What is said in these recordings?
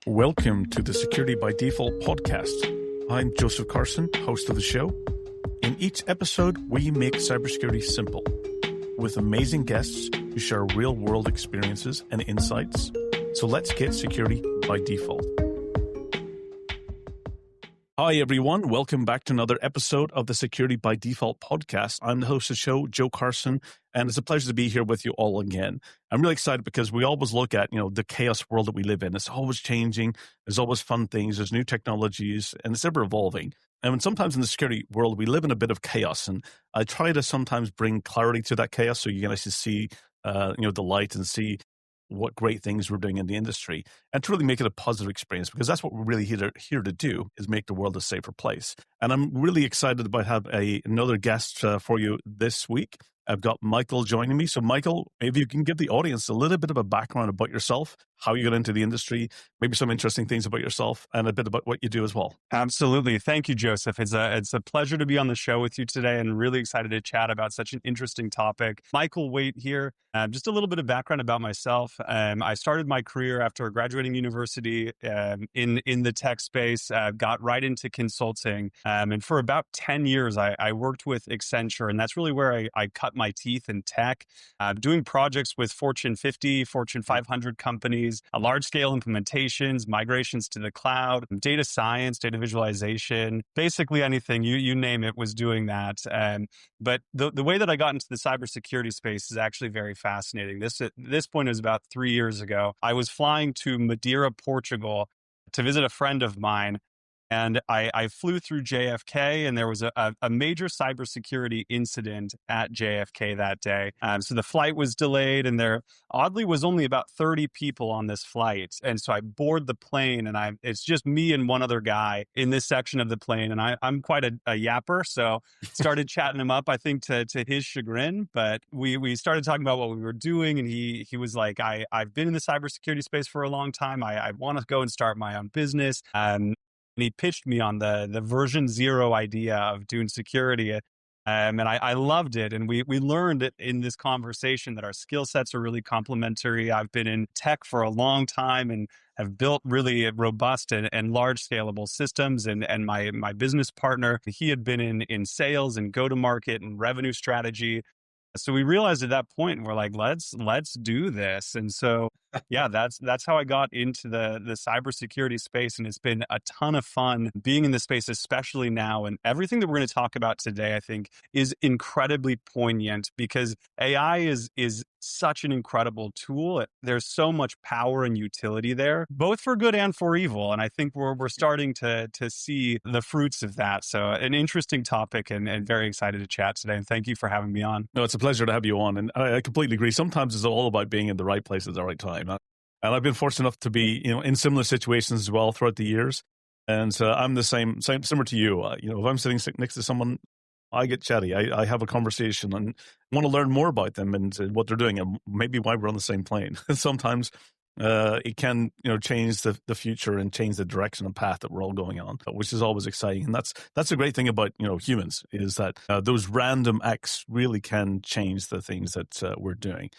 Welcome to the Security by Default podcast. I'm Joseph Carson, host of the show. In each episode, we make cybersecurity simple with amazing guests who share real-world experiences and insights. So let's get security by default. Hi, everyone. Welcome back to another episode of the Security by Default podcast. I'm the host of the show, Joe Carson, and it's a pleasure to be here with you all again. I'm really excited because we always look at, the chaos world that we live in. It's always changing. There's always fun things. There's new technologies, and it's ever evolving. And sometimes in the security world, we live in a bit of chaos, and I try to sometimes bring clarity to that chaos so you can actually see, the light and see what great things we're doing in the industry, and to really make it a positive experience, because that's what we're really here to do, is make the world a safer place. And I'm really excited about having another guest for you this week. I've got Michael joining me. So Michael, maybe you can give the audience a little bit of a background about yourself, how you got into the industry, maybe some interesting things about yourself, and a bit about what you do as well. Absolutely. Thank you, Joseph. It's a pleasure to be on the show with you today, and really excited to chat about such an interesting topic. Michael Waite here. Just a little bit of background about myself. I started my career after graduating university in the tech space, got right into consulting. And for about 10 years, I worked with Accenture, and that's really where I cut my teeth in tech, doing projects with Fortune 50, Fortune 500 companies, large-scale implementations, migrations to the cloud, data science, data visualization, basically anything, you name it, was doing that. But the way that I got into the cybersecurity space is actually very fascinating. This point is about 3 years ago. I was flying to Madeira, Portugal, to visit a friend of mine. And I flew through JFK, and there was a major cybersecurity incident at JFK that day. So the flight was delayed, and there oddly was only about 30 people on this flight. And so I board the plane, and it's just me and one other guy in this section of the plane. And I'm quite a yapper, so started chatting him up, I think to his chagrin. But we started talking about what we were doing, and he was like, I've been in the cybersecurity space for a long time. I want to go and start my own business. And he pitched me on the version 0 idea of Dune Security. And I loved it. And we learned it in this conversation that our skill sets are really complementary. I've been in tech for a long time and have built really robust and large scalable systems. And my business partner, he had been in sales and go-to-market and revenue strategy. So we realized at that point, we're like, let's do this. And so, yeah, that's how I got into the cybersecurity space. And it's been a ton of fun being in the space, especially now. And everything that we're going to talk about today, I think, is incredibly poignant, because AI is such an incredible tool. There's so much power and utility there, both for good and for evil. And I think we're starting to see the fruits of that. So an interesting topic, and very excited to chat today. And thank you for having me on. No, it's a pleasure to have you on. And I completely agree. Sometimes it's all about being in the right place at the right time. And I've been fortunate enough to be, in similar situations as well throughout the years. And I'm the same similar to you. If I'm sitting next to someone, I get chatty. I have a conversation and want to learn more about them and what they're doing, and maybe why we're on the same plane. Sometimes it can, change the future and change the direction and path that we're all going on, which is always exciting. And that's the great thing about, humans, is that those random acts really can change the things that we're doing.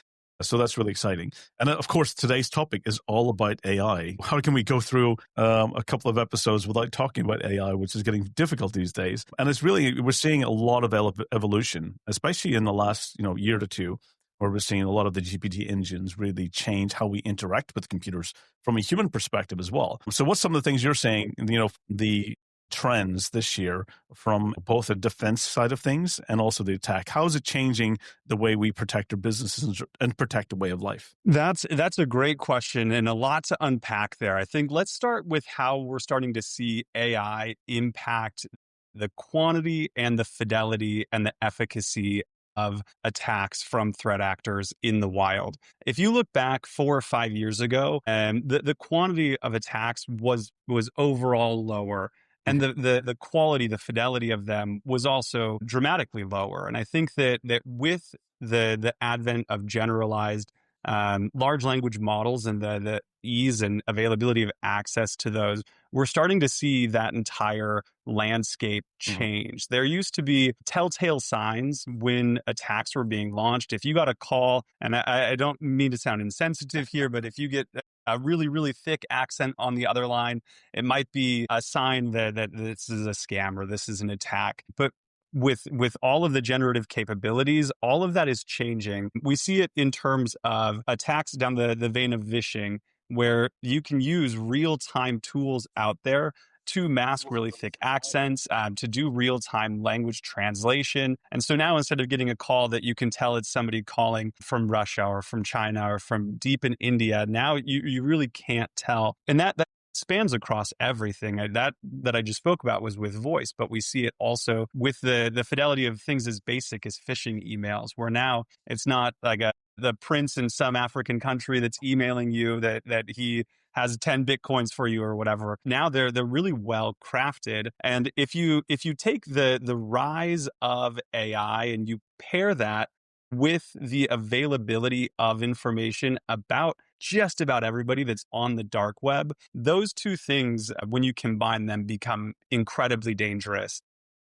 So that's really exciting. And of course, today's topic is all about AI. How can we go through a couple of episodes without talking about AI, which is getting difficult these days? And it's really, we're seeing a lot of evolution, especially in the last year to two, where we're seeing a lot of the GPT engines really change how we interact with computers from a human perspective as well. So what's some of the things you're saying, the trends this year from both the defense side of things and also the attack? How is it changing the way we protect our businesses and protect a way of life? That's a great question, and a lot to unpack there. I think let's start with how we're starting to see AI impact the quantity and the fidelity and the efficacy of attacks from threat actors in the wild. If you look back 4 or 5 years ago, the quantity of attacks was overall lower. And the quality, the fidelity of them was also dramatically lower. And I think that with the advent of generalized large language models and the ease and availability of access to those, we're starting to see that entire landscape change. There used to be telltale signs when attacks were being launched. If you got a call, and I don't mean to sound insensitive here, but if you get a really, really thick accent on the other line, it might be a sign that this is a scam or this is an attack. But with all of the generative capabilities, all of that is changing. We see it in terms of attacks down the vein of phishing, where you can use real-time tools out there to mask really thick accents, to do real-time language translation. And so now instead of getting a call that you can tell it's somebody calling from Russia or from China or from deep in India, now you really can't tell. And that spans across everything. That I just spoke about was with voice, but we see it also with the fidelity of things as basic as phishing emails, where now it's not like the prince in some African country that's emailing you that he has 10 bitcoins for you or whatever. Now they're really well crafted. And if you take the rise of AI and you pair that with the availability of information about just about everybody that's on the dark web, those two things, when you combine them, become incredibly dangerous.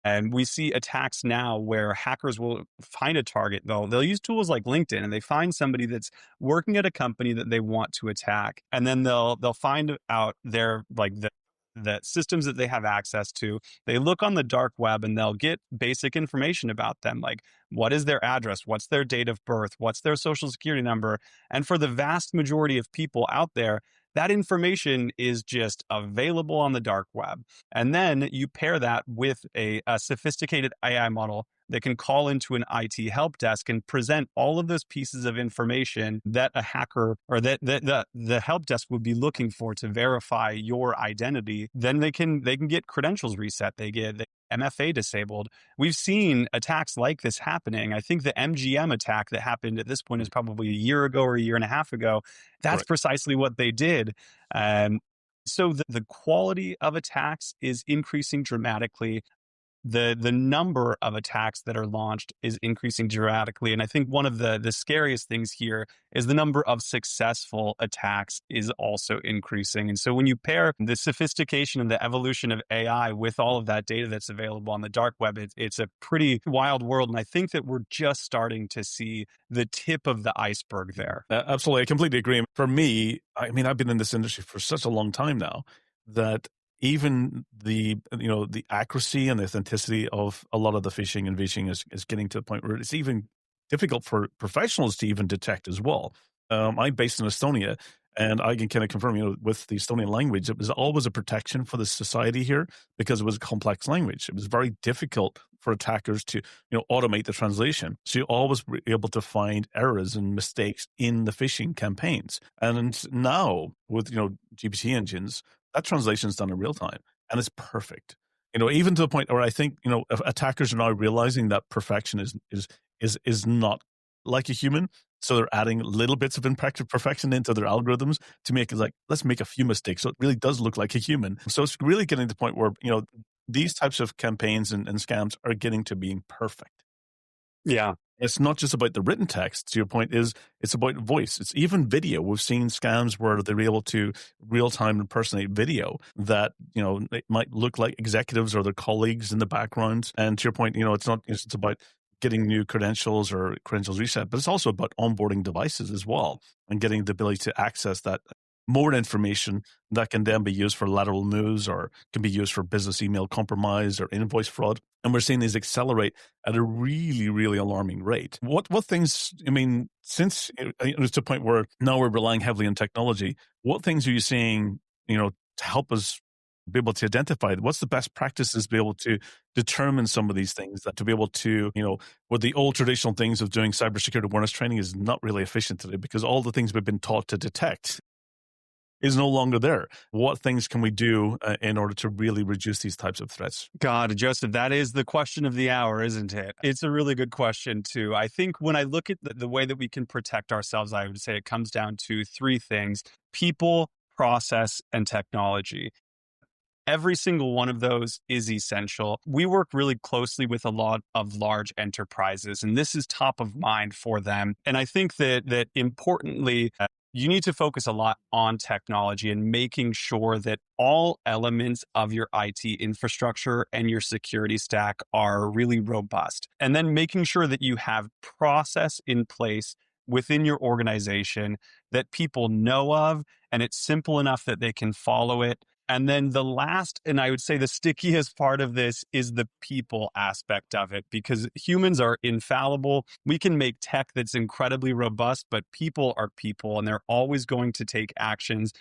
And we see attacks now where hackers will find a target. They'll use tools like LinkedIn, and they find somebody that's working at a company that they want to attack, and then they'll find out their the systems that they have access to. They look on the dark web and they'll get basic information about them, like what is their address, what's their date of birth, what's their social security number. And for the vast majority of people out there, that information is just available on the dark web. And then you pair that with a sophisticated AI model that can call into an IT help desk and present all of those pieces of information that a hacker or that the help desk would be looking for to verify your identity. Then they can get credentials reset. They get the MFA disabled. We've seen attacks like this happening. I think the MGM attack that happened at this point is probably a year ago or a year and a half ago. That's Right. precisely what they did. So the quality of attacks is increasing dramatically. The number of attacks that are launched is increasing dramatically. And I think one of the scariest things here is the number of successful attacks is also increasing. And so when you pair the sophistication and the evolution of AI with all of that data that's available on the dark web, it's a pretty wild world. And I think that we're just starting to see the tip of the iceberg there. Absolutely. I completely agree. For me, I mean, I've been in this industry for such a long time now that even the accuracy and the authenticity of a lot of the phishing and vishing is getting to the point where it's even difficult for professionals to even detect as well. I'm based in Estonia, and I can kind of confirm, with the Estonian language, it was always a protection for the society here because it was a complex language. It was very difficult for attackers to, automate the translation. So you always were able to find errors and mistakes in the phishing campaigns. And now with, GPT engines, that translation is done in real time and it's perfect. Even to the point where I think, attackers are now realizing that perfection is not like a human. So they're adding little bits of imperfect perfection into their algorithms to make it like, let's make a few mistakes so it really does look like a human. So it's really getting to the point where, these types of campaigns and scams are getting to being perfect. Yeah. It's not just about the written text, to your point, it's about voice. It's even video. We've seen scams where they're able to real-time impersonate video that, it might look like executives or their colleagues in the background. And to your point, it's about getting new credentials or credentials reset, but it's also about onboarding devices as well and getting the ability to access that more information that can then be used for lateral moves or can be used for business email compromise or invoice fraud. And we're seeing these accelerate at a really, really alarming rate. What things, since it's to a point where now we're relying heavily on technology, what things are you seeing, to help us be able to identify what's the best practices to be able to determine some of these things, that to be able to, what the old traditional things of doing cybersecurity awareness training is not really efficient today because all the things we've been taught to detect is no longer there. What things can we do in order to really reduce these types of threats? God, Joseph, that is the question of the hour, isn't it? It's a really good question, too. I think when I look at the way that we can protect ourselves, I would say it comes down to three things: people, process, and technology. Every single one of those is essential. We work really closely with a lot of large enterprises, and this is top of mind for them. And I think that importantly, you need to focus a lot on technology and making sure that all elements of your IT infrastructure and your security stack are really robust. And then making sure that you have process in place within your organization that people know of, and it's simple enough that they can follow it. And then the last, and I would say the stickiest part of this is the people aspect of it, because humans are infallible. We can make tech that's incredibly robust, but people are people, and they're always going to take actions,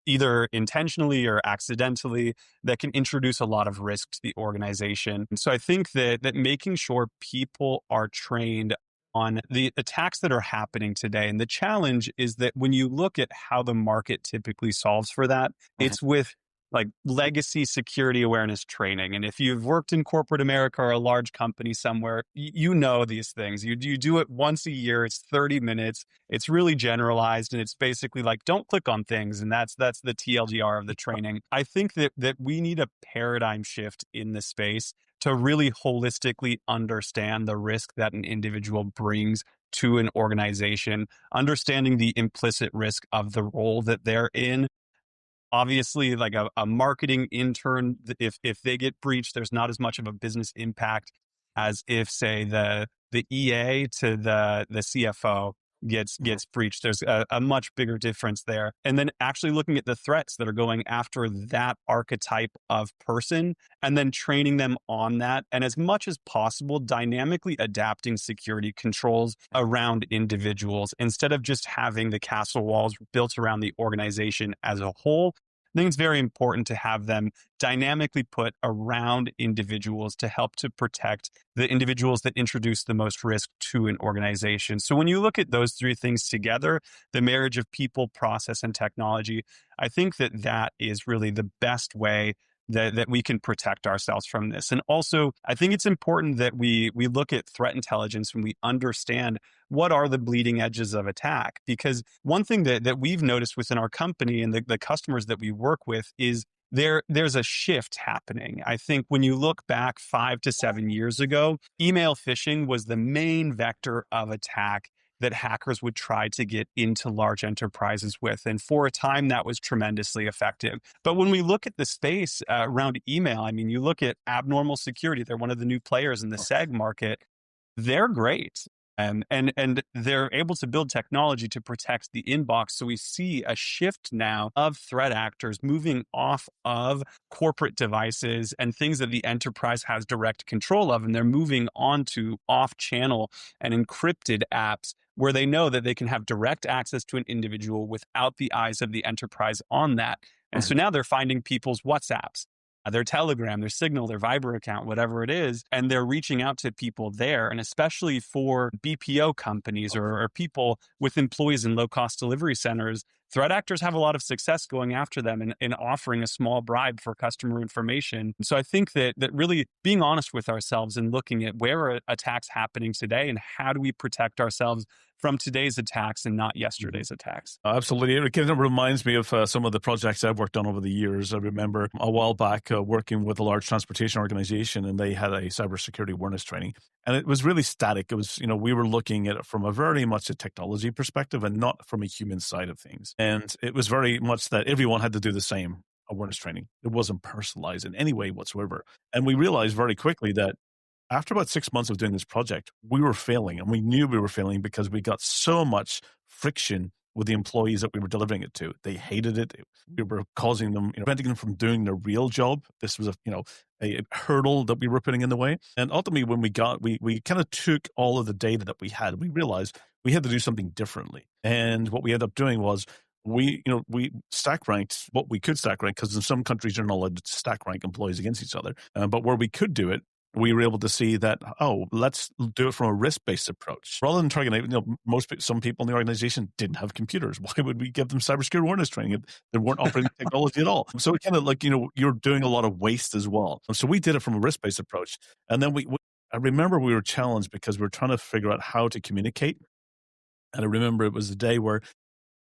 either intentionally or accidentally, that can introduce a lot of risk to the organization. And so I think that making sure people are trained on the attacks that are happening today. And the challenge is that when you look at how the market typically solves for that, Mhm. it's with like legacy security awareness training. And if you've worked in corporate America or a large company somewhere, you know these things. You do it once a year, it's 30 minutes, it's really generalized, and it's basically like, don't click on things. And that's the TLDR of the training. I think that we need a paradigm shift in the space to really holistically understand the risk that an individual brings to an organization, understanding the implicit risk of the role that they're in. Obviously, like a marketing intern, if they get breached, there's not as much of a business impact as if, say, the EA to the CFO gets breached. There's a much bigger difference there. And then actually looking at the threats that are going after that archetype of person, and then training them on that, and as much as possible, dynamically adapting security controls around individuals instead of just having the castle walls built around the organization as a whole. I think it's very important to have them dynamically put around individuals to help to protect the individuals that introduce the most risk to an organization. So when you look at those three things together, the marriage of people, process, and technology, I think that is really the best way that we can protect ourselves from this. And also, I think it's important that we look at threat intelligence when we understand what are the bleeding edges of attack. Because one thing that we've noticed within our company and the customers that we work with is there's a shift happening. I think when you look back 5 to 7 years ago, email phishing was the main vector of attack that hackers would try to get into large enterprises with. And for a time, that was tremendously effective. But when we look at the space around email, I mean, you look at Abnormal Security, they're one of the new players in the SEG market. They're great. And they're able to build technology to protect the inbox. So we see a shift now of threat actors moving off of corporate devices and things that the enterprise has direct control of. And they're moving on to off-channel and encrypted apps where they know that they can have direct access to an individual without the eyes of the enterprise on that. And so now they're finding people's WhatsApps, their Telegram, their Signal, their Viber account, whatever it is, and they're reaching out to people there. And especially for BPO companies or people with employees in low-cost delivery centers, threat actors have a lot of success going after them and offering a small bribe for customer information. So I think that really being honest with ourselves and looking at where are attacks happening today and how do we protect ourselves from today's attacks and not yesterday's attacks. Absolutely. It kind of reminds me of some of the projects I've worked on over the years. I remember a while back working with a large transportation organization, and they had a cybersecurity awareness training. And it was really static. It was, we were looking at it from a very much a technology perspective and not from a human side of things. And it was very much that everyone had to do the same awareness training. It wasn't personalized in any way whatsoever. And we realized very quickly that after about 6 months of doing this project, we were failing, and we knew we were failing because we got so much friction with the employees that we were delivering it to. They hated it. We were causing them, preventing them from doing their real job. This was a hurdle that we were putting in the way. And ultimately, when we kind of took all of the data that we had, we realized we had to do something differently. And what we ended up doing was we stack ranked what we could stack rank, because in some countries you're not allowed to stack rank employees against each other. But where we could do it, we were able to see that, let's do it from a risk-based approach. Rather than targeting, some people in the organization didn't have computers. Why would we give them cybersecurity awareness training if they weren't operating technology at all? So it kind of you're doing a lot of waste as well. So we did it from a risk-based approach. And then I remember we were challenged because we were trying to figure out how to communicate. And I remember it was a day where,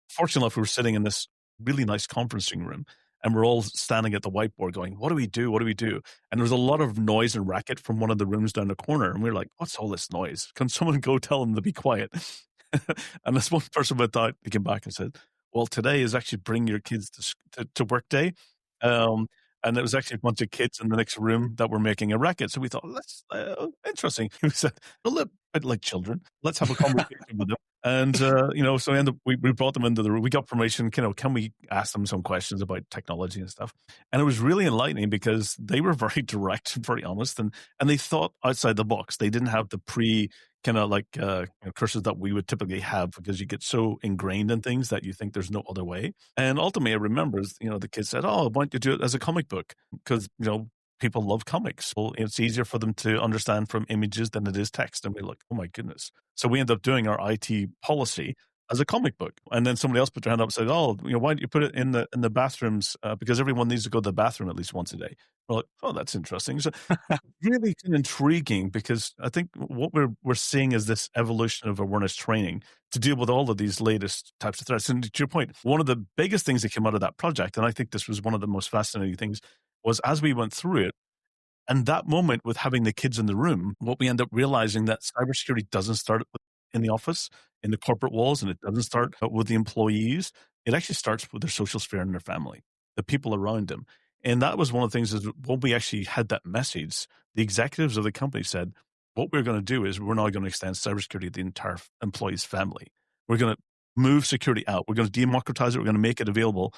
fortunately enough, we were sitting in this really nice conferencing room, and we're all standing at the whiteboard going, what do we do? What do we do? And there was a lot of noise and racket from one of the rooms down the corner. And we were like, what's all this noise? Can someone go tell them to be quiet? And this one person went out, he came back and said, well, today is actually bring your kids to work day. And it was actually a bunch of kids in the next room that were making a racket. So we thought, that's interesting. He said, a little bit like children. Let's have a conversation with them. And, so we brought them into the room. We got permission, can we ask them some questions about technology and stuff? And it was really enlightening because they were very direct and very honest, and they thought outside the box. They didn't have the kind of like curses that we would typically have, because you get so ingrained in things that you think there's no other way. And ultimately, I remember, the kids said, "Oh, why don't you do it as a comic book?" Because, people love comics. Well, it's easier for them to understand from images than it is text. And we're like, oh my goodness. So we end up doing our IT policy as a comic book. And then somebody else put their hand up and said, "Oh, why don't you put it in the bathrooms? Because everyone needs to go to the bathroom at least once a day." We're like, oh, that's interesting. So really intriguing, because I think what we're seeing is this evolution of awareness training to deal with all of these latest types of threats. And to your point, one of the biggest things that came out of that project, and I think this was one of the most fascinating things, was as we went through it, and that moment with having the kids in the room, what we end up realizing that cybersecurity doesn't start in the office, in the corporate walls, and it doesn't start with the employees. It actually starts with their social sphere and their family, the people around them. And that was one of the things, is when we actually had that message, the executives of the company said, what we're going to do is we're now going to extend cybersecurity to the entire employee's family. We're going to move security out. We're going to democratize it. We're going to make it available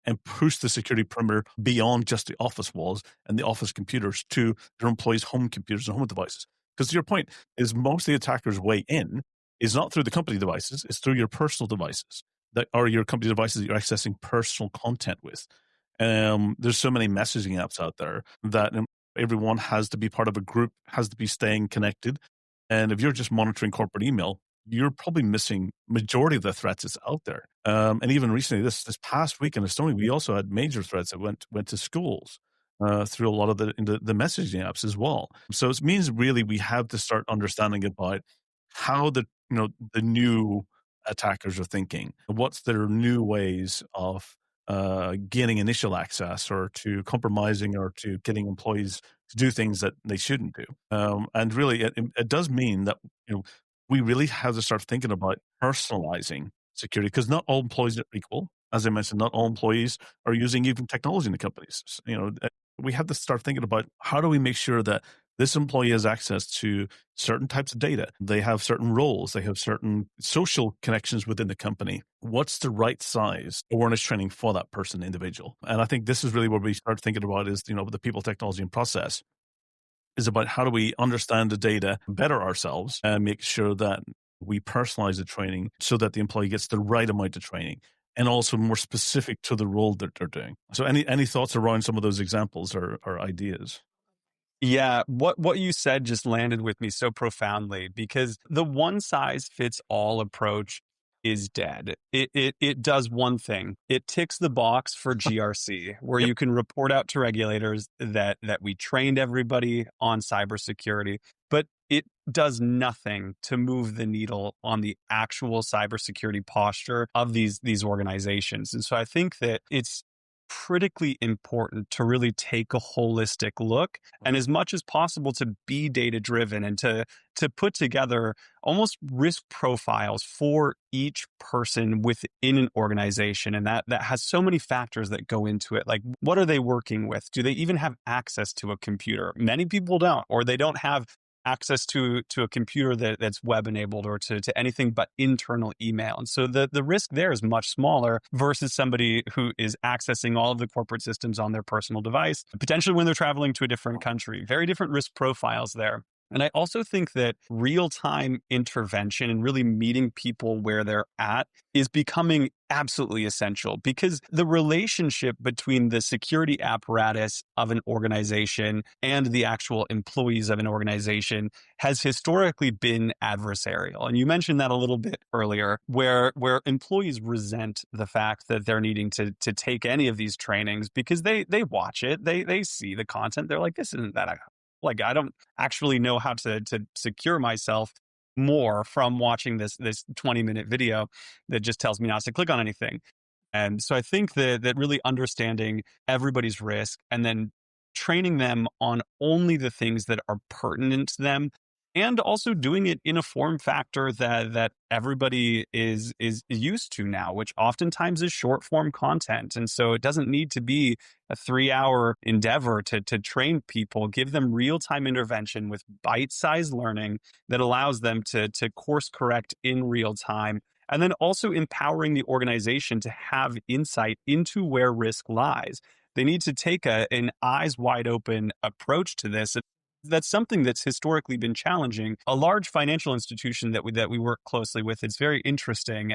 and push the security perimeter beyond just the office walls and the office computers to their employees' home computers and home devices. Because to your point, is most of the attackers' way in is not through the company devices, it's through your personal devices that are your company devices that you're accessing personal content with. There's so many messaging apps out there that everyone has to be part of a group, has to be staying connected. And if you're just monitoring corporate email, you're probably missing majority of the threats that's out there. And even recently, this past week in Estonia, we also had major threats that went to schools through a lot of the messaging apps as well. So it means really we have to start understanding about how the new attackers are thinking. What's their new ways of gaining initial access, or to compromising, or to getting employees to do things that they shouldn't do. And really, it does mean that we really have to start thinking about personalizing security, because not all employees are equal. As I mentioned, not all employees are using even technology in the companies. We have to start thinking about, how do we make sure that this employee has access to certain types of data? They have certain roles. They have certain social connections within the company. What's the right size awareness training for that person, individual? And I think this is really where we start thinking about is, the people, technology, and process is about how do we understand the data better ourselves and make sure that we personalize the training so that the employee gets the right amount of training, and also more specific to the role that they're doing. So any thoughts around some of those examples or ideas? Yeah, what you said just landed with me so profoundly, because the one size fits all approach is dead. It does one thing. It ticks the box for GRC, where Yep. you can report out to regulators that we trained everybody on cybersecurity, but it does nothing to move the needle on the actual cybersecurity posture of these organizations. And so I think that it's critically important to really take a holistic look, and as much as possible to be data driven, and to put together almost risk profiles for each person within an organization. And that has so many factors that go into it. Like, what are they working with? Do they even have access to a computer? Many people don't, or they don't have access to a computer that's web enabled, or to anything but internal email. And so the risk there is much smaller versus somebody who is accessing all of the corporate systems on their personal device, potentially when they're traveling to a different country. Very different risk profiles there. And I also think that real-time intervention and really meeting people where they're at is becoming absolutely essential, because the relationship between the security apparatus of an organization and the actual employees of an organization has historically been adversarial. And you mentioned that a little bit earlier, where employees resent the fact that they're needing to take any of these trainings, because they watch it, they see the content, they're like, this isn't that, like, I don't actually know how to secure myself more from watching this 20-minute video that just tells me not to click on anything. And so I think that really understanding everybody's risk, and then training them on only the things that are pertinent to them, and also doing it in a form factor that everybody is used to now, which oftentimes is short form content. And so it doesn't need to be a 3-hour endeavor to train people. Give them real time intervention with bite sized learning that allows them to course correct in real time. And then also empowering the organization to have insight into where risk lies. They need to take an eyes wide open approach to this. That's something that's historically been challenging. A large financial institution that we work closely with, it's very interesting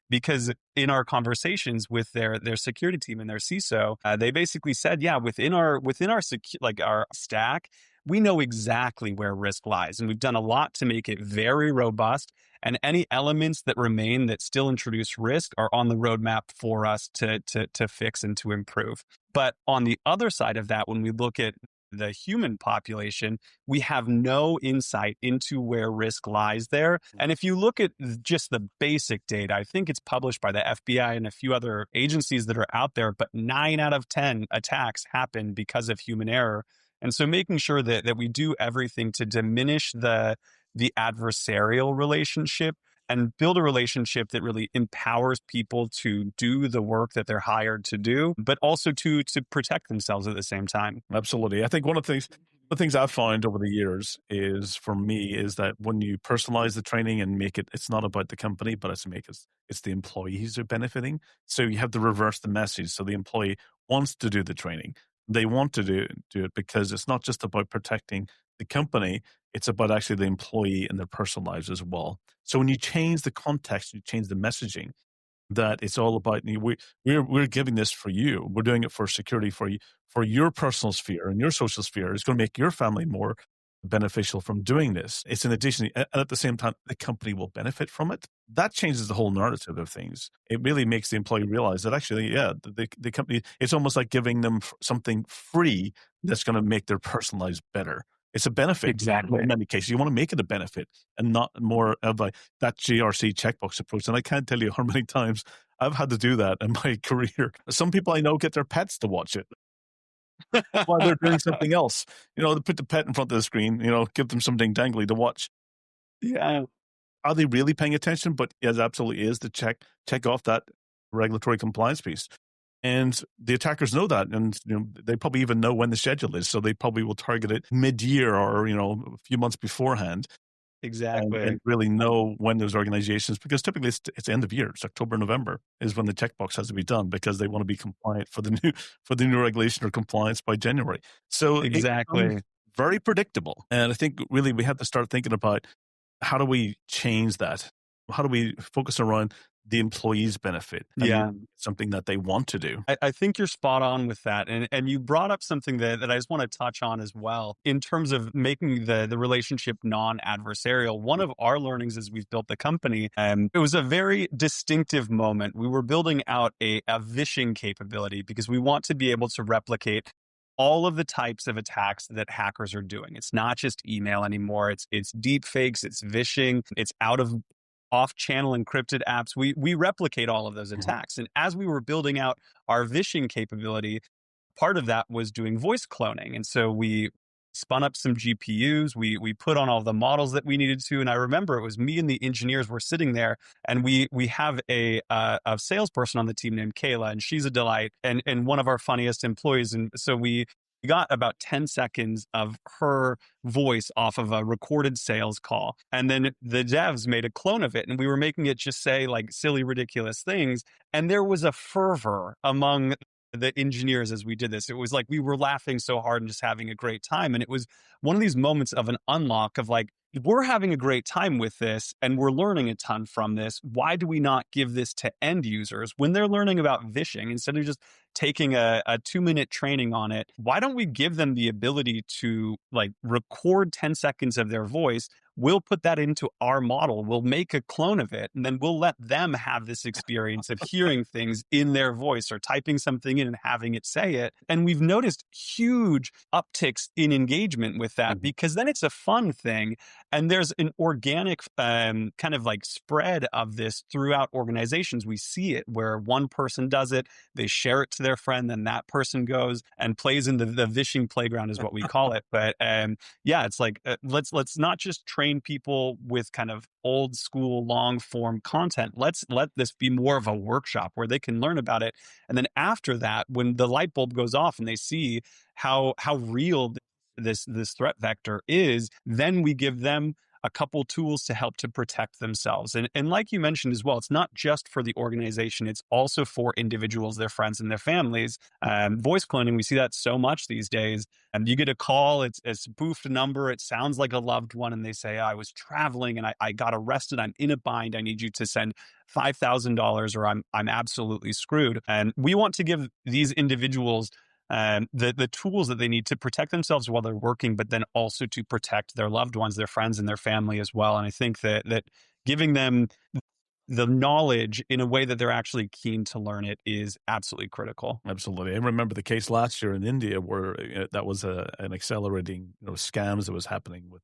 because in our conversations with their security team and their CISO, they basically said, yeah, within our our stack, we know exactly where risk lies, and we've done a lot to make it very robust. And any elements that remain that still introduce risk are on the roadmap for us to fix and to improve. But on the other side of that, when we look at the human population, we have no insight into where risk lies there. And if you look at just the basic data, I think it's published by the FBI and a few other agencies that are out there, but 9 out of 10 attacks happen because of human error. And so making sure that we do everything to diminish the adversarial relationship and build a relationship that really empowers people to do the work that they're hired to do, but also to protect themselves at the same time. Absolutely. I think one of the things I've found over the years is, for me, is that when you personalize the training and make it, it's not about the company, but it's the employees who are benefiting. So you have to reverse the message. So the employee wants to do the training. They want to do it because it's not just about protecting the company, it's about actually the employee and their personal lives as well. So when you change the context, you change the messaging, that it's all about, we're giving this for you. We're doing it for security for you, for your personal sphere and your social sphere. It's going to make your family more beneficial from doing this. It's an addition, and at the same time, the company will benefit from it. That changes the whole narrative of things. It really makes the employee realize that actually, yeah, the company, it's almost like giving them something free that's going to make their personal lives better. It's a benefit. Exactly. In many cases, you want to make it a benefit and not more of that GRC checkbox approach. And I can't tell you how many times I've had to do that in my career. Some people I know get their pets to watch it while they're doing something else. They put the pet in front of the screen, give them something dangly to watch. Yeah. Are they really paying attention? But it absolutely is to check off that regulatory compliance piece. And the attackers know that, and they probably even know when the schedule is, so they probably will target it mid-year or a few months beforehand. Exactly. And really know when those organizations, because typically it's end of year, it's October, November is when the checkbox has to be done because they want to be compliant for the new regulation or compliance by January. So exactly, very predictable, and I think really we have to start thinking about how do we change that? How do we focus around the employees' benefit? Something that they want to do. I think you're spot on with that. And you brought up something that I just want to touch on as well. In terms of making the relationship non-adversarial, one of our learnings as we've built the company, it was a very distinctive moment. We were building out a phishing capability because we want to be able to replicate all of the types of attacks that hackers are doing. It's not just email anymore. It's deep fakes, it's phishing, it's off-channel encrypted apps. We replicate all of those attacks. And as we were building out our phishing capability, part of that was doing voice cloning. And so we spun up some GPUs. We put on all the models that we needed to. And I remember it was me and the engineers were sitting there, and we have a salesperson on the team named Kayla, and she's a delight and one of our funniest employees. And so we got about 10 seconds of her voice off of a recorded sales call. And then the devs made a clone of it, and we were making it just say like silly, ridiculous things. And there was a fervor among the engineers as we did this. It was like we were laughing so hard and just having a great time. And it was one of these moments of an unlock of like, we're having a great time with this and we're learning a ton from this. Why do we not give this to end users when they're learning about phishing instead of just taking a 2-minute training on it? Why don't we give them the ability to like record 10 seconds of their voice? We'll put that into our model. We'll make a clone of it, and then we'll let them have this experience of hearing things in their voice or typing something in and having it say it. And we've noticed huge upticks in engagement with that because then it's a fun thing. And there's an organic kind of like spread of this throughout organizations. We see it where one person does it, they share it to their friend, then that person goes and plays in the vishing playground is what we call it. But yeah, it's like let's not just train people with kind of old school long form content. Let's let this be more of a workshop where they can learn about it. And then after that, when the light bulb goes off and they see how real this threat vector is, then we give them a couple tools to help to protect themselves. And like you mentioned as well, it's not just for the organization, it's also for individuals, their friends, and their families. Voice cloning, we see that so much these days. And you get a call, it's a spoofed number, it sounds like a loved one, and they say, I was traveling and I got arrested, I'm in a bind, I need you to send $5,000 or I'm absolutely screwed. And we want to give these individuals the tools that they need to protect themselves while they're working, but then also to protect their loved ones, their friends, and their family as well. And I think that giving them the knowledge in a way that they're actually keen to learn it is absolutely critical. Absolutely. I remember the case last year in India where that was an accelerating scams that was happening with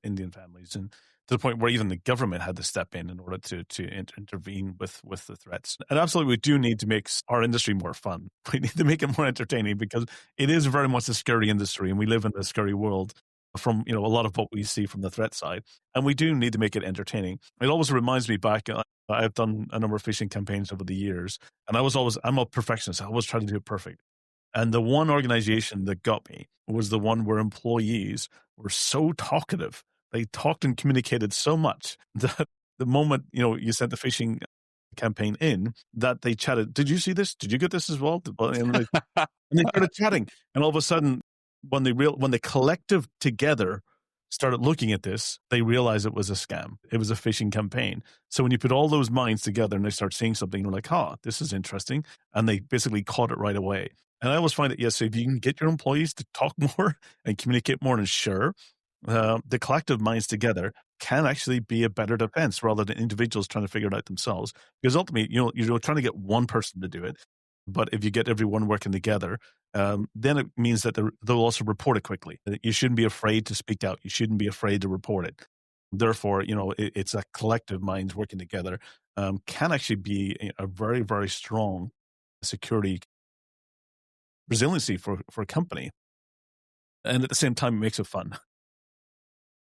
Indian families, and to the point where even the government had to step in order to intervene with the threats. And absolutely, we do need to make our industry more fun. We need to make it more entertaining because it is very much a scary industry, and we live in a scary world from a lot of what we see from the threat side, and we do need to make it entertaining. It always reminds me back. I've done a number of phishing campaigns over the years, and I'm a perfectionist. I always try to do it perfect. And the one organization that got me was the one where employees were so talkative. They talked and communicated so much that the moment, you sent the phishing campaign in, that they chatted, did you see this? Did you get this as well? And they started chatting. And all of a sudden, when the collective together started looking at this, they realized it was a scam. It was a phishing campaign. So when you put all those minds together and they start seeing something, they're like, this is interesting. And they basically caught it right away. And I always find that, yes, if you can get your employees to talk more and communicate more and share, the collective minds together can actually be a better defense rather than individuals trying to figure it out themselves. Because ultimately, you're trying to get one person to do it. But if you get everyone working together, then it means that they'll also report it quickly. You shouldn't be afraid to speak out. You shouldn't be afraid to report it. Therefore, it's a collective minds working together can actually be a very, very strong security resiliency for a company. And at the same time, it makes it fun.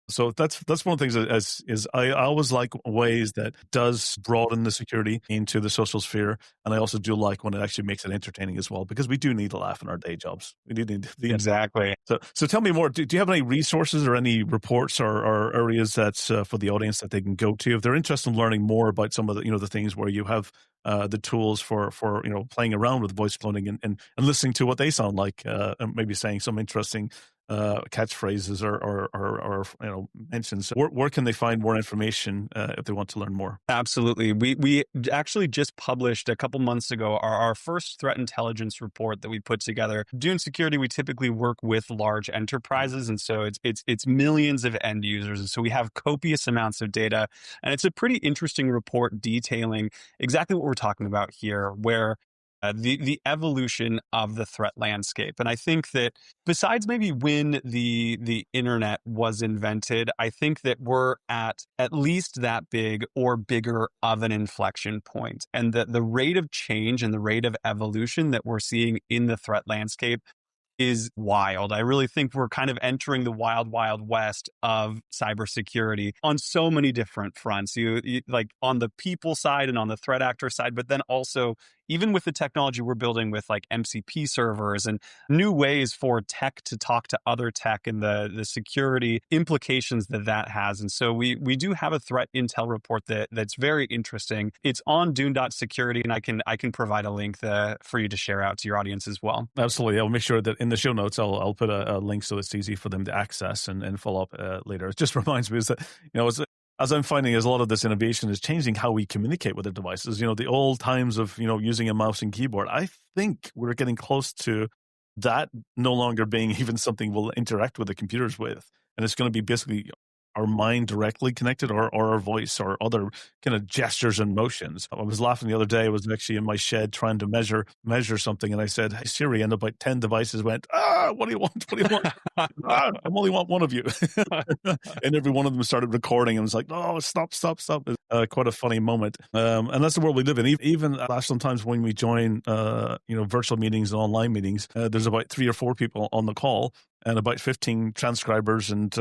So that's one of the things is I always like ways that does broaden the security into the social sphere. And I also do like when it actually makes it entertaining as well, because we do need to laugh in our day jobs. We do need to Exactly. So tell me more. Do you have any resources or any reports or areas that's for the audience that they can go to if they're interested in learning more about some of the the things where you have the tools for playing around with voice cloning and listening to what they sound like, and maybe saying some interesting catchphrases or mentions. Where can they find more information if they want to learn more? Absolutely. We actually just published a couple months ago our first threat intelligence report that we put together. Dune Security, we typically work with large enterprises, and so it's millions of end users, and so we have copious amounts of data, and it's a pretty interesting report detailing exactly what we're talking about here, where the evolution of the threat landscape. And I think that besides maybe when the internet was invented, I think that we're at least that big or bigger of an inflection point. And the rate of change and the rate of evolution that we're seeing in the threat landscape is wild. I really think we're kind of entering the wild, wild west of cybersecurity on so many different fronts. You like on the people side and on the threat actor side, but then also even with the technology we're building with like MCP servers and new ways for tech to talk to other tech and the security implications that has. And so we do have a threat intel report that's very interesting. It's on Dune.security, and I can provide a link for you to share out to your audience as well. Absolutely. I'll make sure that in the show notes, I'll put a link so it's easy for them to access and follow up later. It just reminds me is that, as I'm finding is a lot of this innovation is changing how we communicate with the devices. The old times of, using a mouse and keyboard, I think we're getting close to that no longer being even something we'll interact with the computers with. And it's going to be basically our mind directly connected, or our voice, or other kind of gestures and motions. I was laughing the other day. I was actually in my shed trying to measure something, and I said, "Hey Siri," and about 10 devices went, what do you want? What do you want? I only want one of you. And every one of them started recording, and was like, "Oh, stop." Quite a funny moment. And that's the world we live in. Even sometimes when we join, virtual meetings and online meetings, there's about 3 or 4 people on the call, and about 15 transcribers and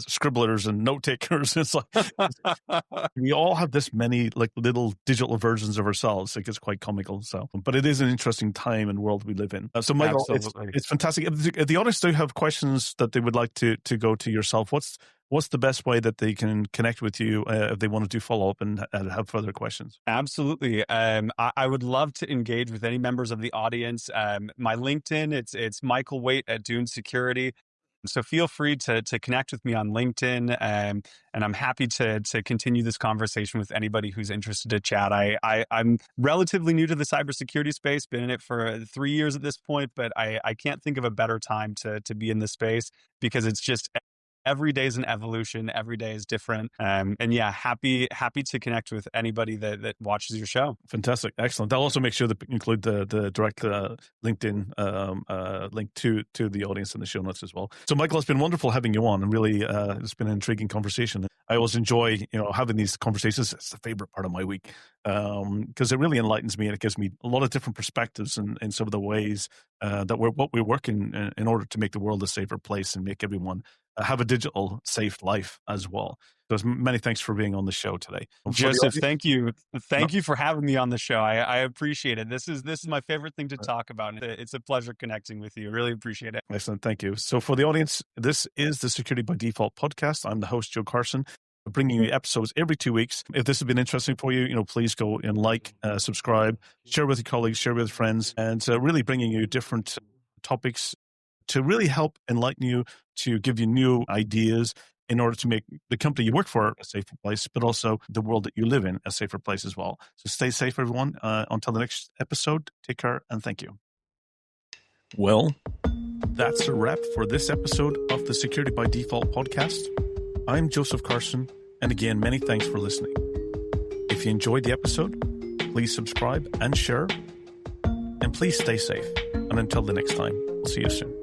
scribblers and note takers. It's like we all have this many like little digital versions of ourselves. It gets quite comical. So, but it is an interesting time and world we live in. So, Michael, it's fantastic. If the audience do have questions that they would like to go to yourself, what's the best way that they can connect with you if they want to do follow up and have further questions? Absolutely. I would love to engage with any members of the audience. My LinkedIn, it's Michael Waite at Dune Security. So feel free to connect with me on LinkedIn, and I'm happy to continue this conversation with anybody who's interested to chat. I'm relatively new to the cybersecurity space, been in it for 3 years at this point, but I can't think of a better time to be in this space, because it's just every day is an evolution. Every day is different. And yeah, happy to connect with anybody that watches your show. Fantastic. Excellent. I'll also make sure to include the direct LinkedIn link to the audience in the show notes as well. So Michael, it's been wonderful having you on, and really it's been an intriguing conversation. I always enjoy, having these conversations. It's the favorite part of my week, because it really enlightens me, and it gives me a lot of different perspectives in some of the ways that we work in order to make the world a safer place and make everyone have a digital safe life as well. So many thanks for being on the show today. Joseph, thank you. Thank you for having me on the show. I appreciate it. This is my favorite thing to talk about. It's a pleasure connecting with you. Really appreciate it. Excellent. Thank you. So for the audience, this is the Security by Default podcast. I'm the host, Joe Carson, bringing you episodes every 2 weeks. If this has been interesting for you, please go and subscribe, share with your colleagues, share with friends, and really bringing you different topics to really help enlighten you, to give you new ideas in order to make the company you work for a safer place, but also the world that you live in a safer place as well. So stay safe, everyone. Until the next episode, take care and thank you. Well, that's a wrap for this episode of the Security by Default podcast. I'm Joseph Carson, and again, many thanks for listening. If you enjoyed the episode, please subscribe and share, and please stay safe. And until the next time, we'll see you soon.